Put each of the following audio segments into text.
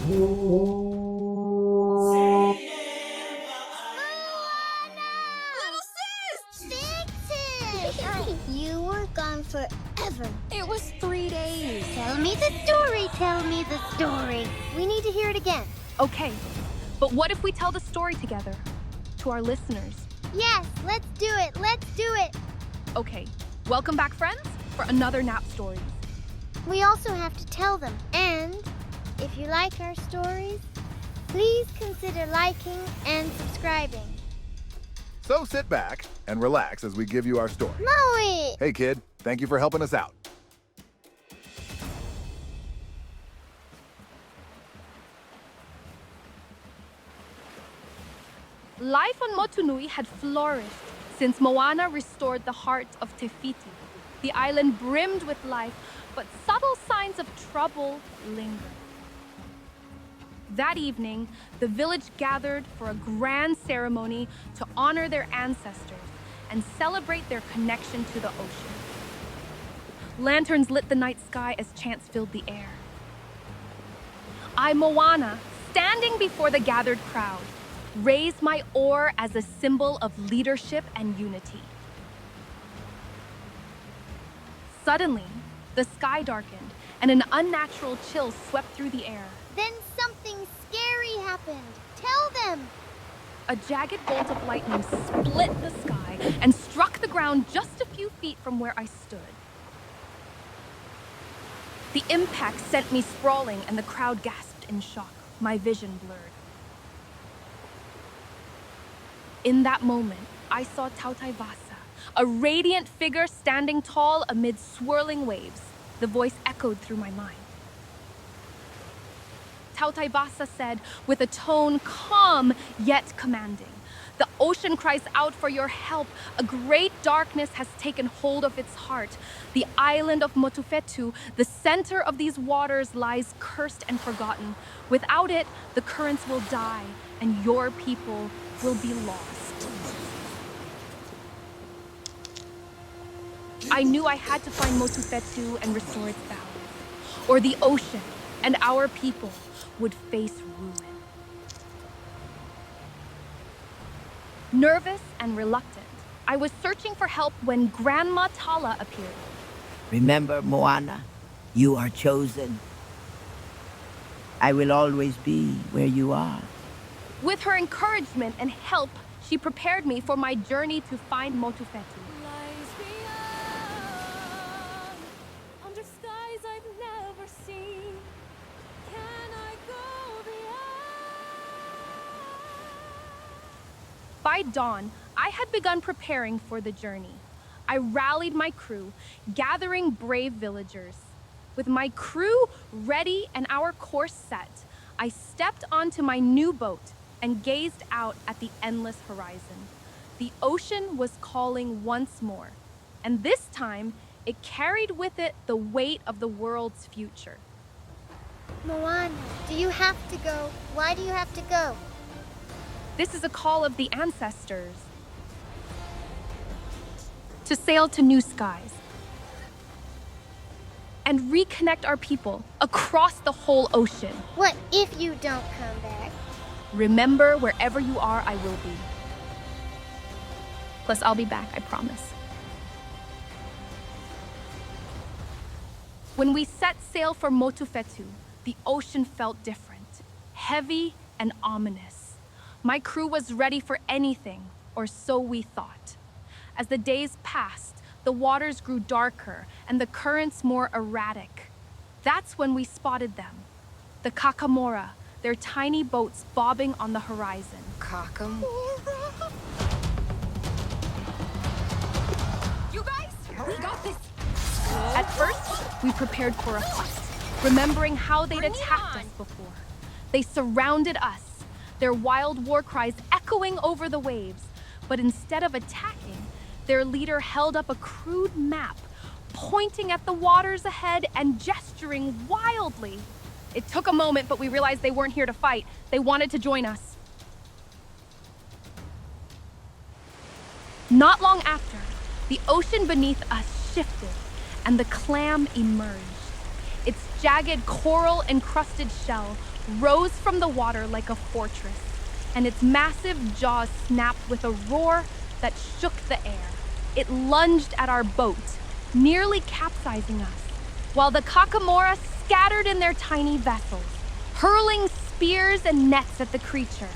You were gone forever. It was 3 days. Tell me the story, tell me the story. We need to hear it again. Okay, but what if we tell the story together? To our listeners. Yes, let's do it, let's do it. Okay, welcome back, friends, for another Nap Stories. We also have to tell them. And if you like our stories, please consider liking and subscribing. So sit back and relax as we give you our story. Maui! Hey kid, thank you for helping us out. Life on Motunui had flourished since Moana restored the heart of Te Fiti. The island brimmed with life, but subtle signs of trouble lingered. That evening, the village gathered for a grand ceremony to honor their ancestors and celebrate their connection to the ocean. Lanterns lit the night sky as chants filled the air. I, Moana, standing before the gathered crowd, raised my oar as a symbol of leadership and unity. Suddenly, the sky darkened and an unnatural chill swept through the air. Then something scary happened. Tell them. A jagged bolt of lightning split the sky and struck the ground just a few feet from where I stood. The impact sent me sprawling and the crowd gasped in shock, my vision blurred. In that moment, I saw Tautaivasa, a radiant figure standing tall amid swirling waves. The voice echoed through my mind. Tautaivasa said, with a tone calm yet commanding, "The ocean cries out for your help. A great darkness has taken hold of its heart. The island of Motu Fetu, the center of these waters, lies cursed and forgotten. Without it, the currents will die, and your people will be lost." I knew I had to find Motu Fetu and restore its balance, or the ocean and our people would face ruin. Nervous and reluctant, I was searching for help when Grandma Tala appeared. Remember, Moana, you are chosen. I will always be where you are. With her encouragement and help, she prepared me for my journey to find Motu Fetu. Lies beyond, under skies I've never seen. Can I go beyond? By dawn, I had begun preparing for the journey. I rallied my crew, gathering brave villagers. With my crew ready and our course set, I stepped onto my new boat and gazed out at the endless horizon. The ocean was calling once more, and this time it carried with it the weight of the world's future. Moana, do you have to go? Why do you have to go? This is a call of the ancestors to sail to new skies and reconnect our people across the whole ocean. What if you don't come back? Remember, wherever you are, I will be. Plus, I'll be back, I promise. When we set sail for Motu Fetu, the ocean felt different, heavy and ominous. My crew was ready for anything, or so we thought. As the days passed, the waters grew darker and the currents more erratic. That's when we spotted them. The Kakamora, their tiny boats bobbing on the horizon. Kakamora? You guys, we got this. At first, we prepared for a fight, remembering how they'd attacked us before. They surrounded us, their wild war cries echoing over the waves. But instead of attacking, their leader held up a crude map, pointing at the waters ahead and gesturing wildly. It took a moment, but we realized they weren't here to fight. They wanted to join us. Not long after, the ocean beneath us shifted, and the clam emerged. Its jagged coral-encrusted shell rose from the water like a fortress, and its massive jaws snapped with a roar that shook the air. It lunged at our boat, nearly capsizing us, while the Kakamora scattered in their tiny vessels, hurling spears and nets at the creature.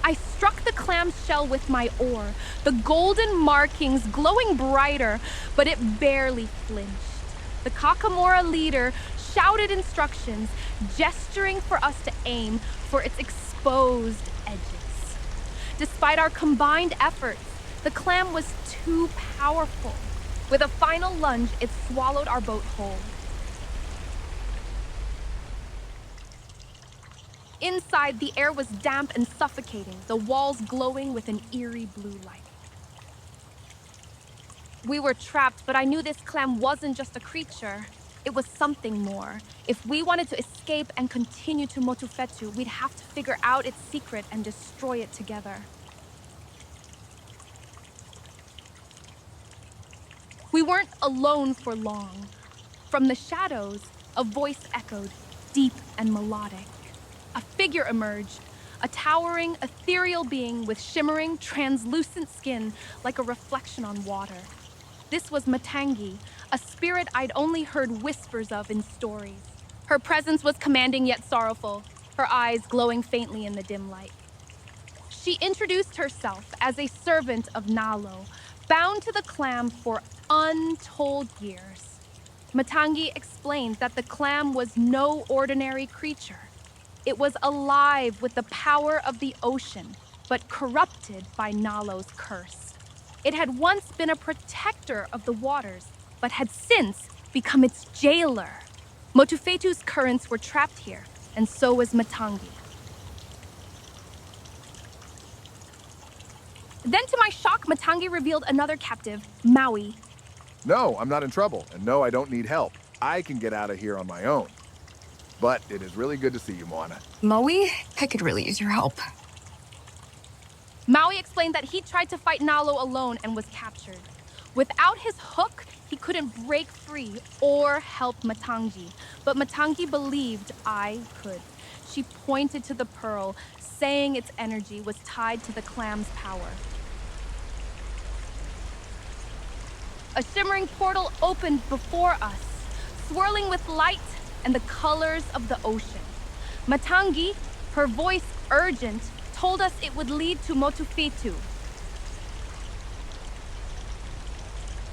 I struck the clam's shell with my oar, the golden markings glowing brighter, but it barely flinched. The Kakamora leader shouted instructions, gesturing for us to aim for its exposed edges. Despite our combined efforts, the clam was too powerful. With a final lunge, it swallowed our boat whole. Inside, the air was damp and suffocating, the walls glowing with an eerie blue light. We were trapped, but I knew this clam wasn't just a creature. It was something more. If we wanted to escape and continue to Motu Fetu, we'd have to figure out its secret and destroy it together. We weren't alone for long. From the shadows, a voice echoed, deep and melodic. A figure emerged, a towering, ethereal being with shimmering, translucent skin like a reflection on water. This was Matangi, a spirit I'd only heard whispers of in stories. Her presence was commanding yet sorrowful, her eyes glowing faintly in the dim light. She introduced herself as a servant of Nalo, bound to the clam for untold years. Matangi explained that the clam was no ordinary creature. It was alive with the power of the ocean, but corrupted by Nalo's curse. It had once been a protector of the waters, but had since become its jailer. Motu Fetu's currents were trapped here, and so was Matangi. Then to my shock, Matangi revealed another captive, Maui. No, I'm not in trouble, and no, I don't need help. I can get out of here on my own. But it is really good to see you, Moana. Maui, I could really use your help. Maui explained that he tried to fight Nalo alone and was captured. Without his hook, he couldn't break free or help Matangi. But Matangi believed I could. She pointed to the pearl, saying its energy was tied to the clam's power. A shimmering portal opened before us, swirling with light and the colors of the ocean. Matangi, her voice urgent, told us it would lead to Motu Fetu.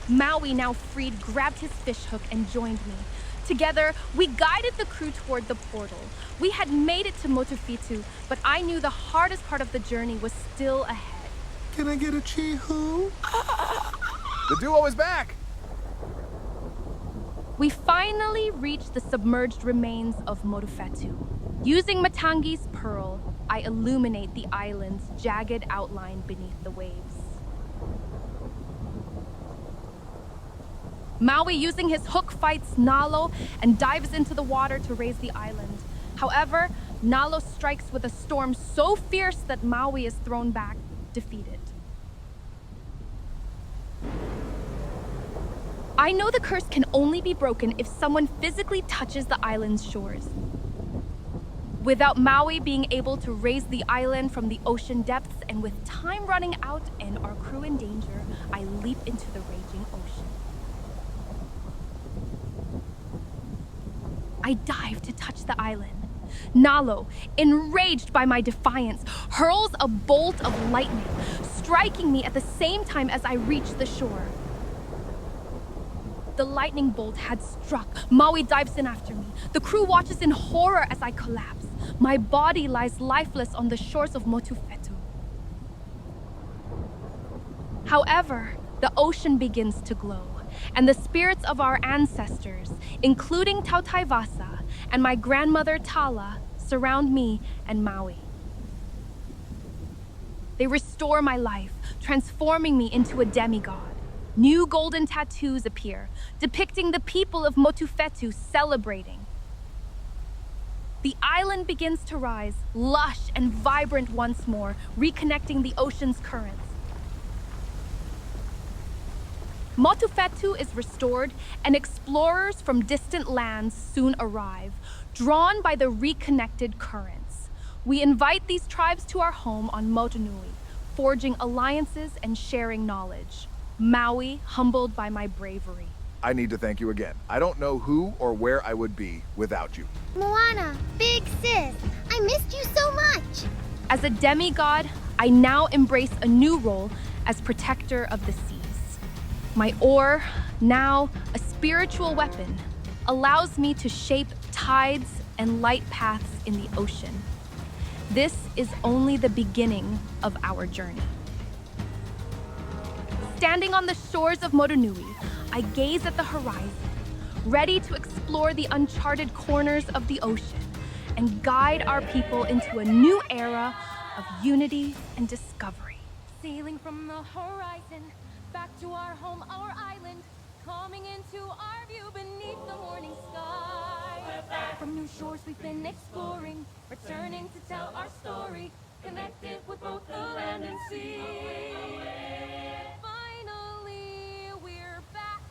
Maui, now freed, grabbed his fishhook and joined me. Together, we guided the crew toward the portal. We had made it to Motu Fetu, but I knew the hardest part of the journey was still ahead. Can I get a chee-hoo? The duo is back! We finally reached the submerged remains of Motu Fetu. Using Matangi's pearl, I illuminate the island's jagged outline beneath the waves. Maui, using his hook, fights Nalo and dives into the water to raise the island. However, Nalo strikes with a storm so fierce that Maui is thrown back, defeated. I know the curse can only be broken if someone physically touches the island's shores. Without Maui being able to raise the island from the ocean depths, and with time running out and our crew in danger, I leap into the raging ocean. I dive to touch the island. Nalo, enraged by my defiance, hurls a bolt of lightning, striking me at the same time as I reach the shore. The lightning bolt had struck. Maui dives in after me. The crew watches in horror as I collapse. My body lies lifeless on the shores of Motu Fetu. However, the ocean begins to glow, and the spirits of our ancestors, including Tautaivasa and my grandmother Tala, surround me and Maui. They restore my life, transforming me into a demigod. New golden tattoos appear, depicting the people of Motu Fetu celebrating. The island begins to rise, lush and vibrant once more, reconnecting the ocean's currents. Motu Fetu is restored, and explorers from distant lands soon arrive, drawn by the reconnected currents. We invite these tribes to our home on Motunui, forging alliances and sharing knowledge. Maui, humbled by my bravery. I need to thank you again. I don't know who or where I would be without you. Moana, big sis, I missed you so much. As a demigod, I now embrace a new role as protector of the seas. My oar, now a spiritual weapon, allows me to shape tides and light paths in the ocean. This is only the beginning of our journey. Standing on the shores of Motunui, I gaze at the horizon, ready to explore the uncharted corners of the ocean and guide our people into a new era of unity and discovery. Sailing from the horizon, back to our home, our island, coming into our view beneath the morning sky. From new shores we've been exploring, returning to tell our story, connected with both the land and sea. Finally, we're back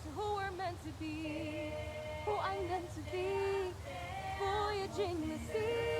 to who we're meant to be, who I'm meant to be, voyaging the sea.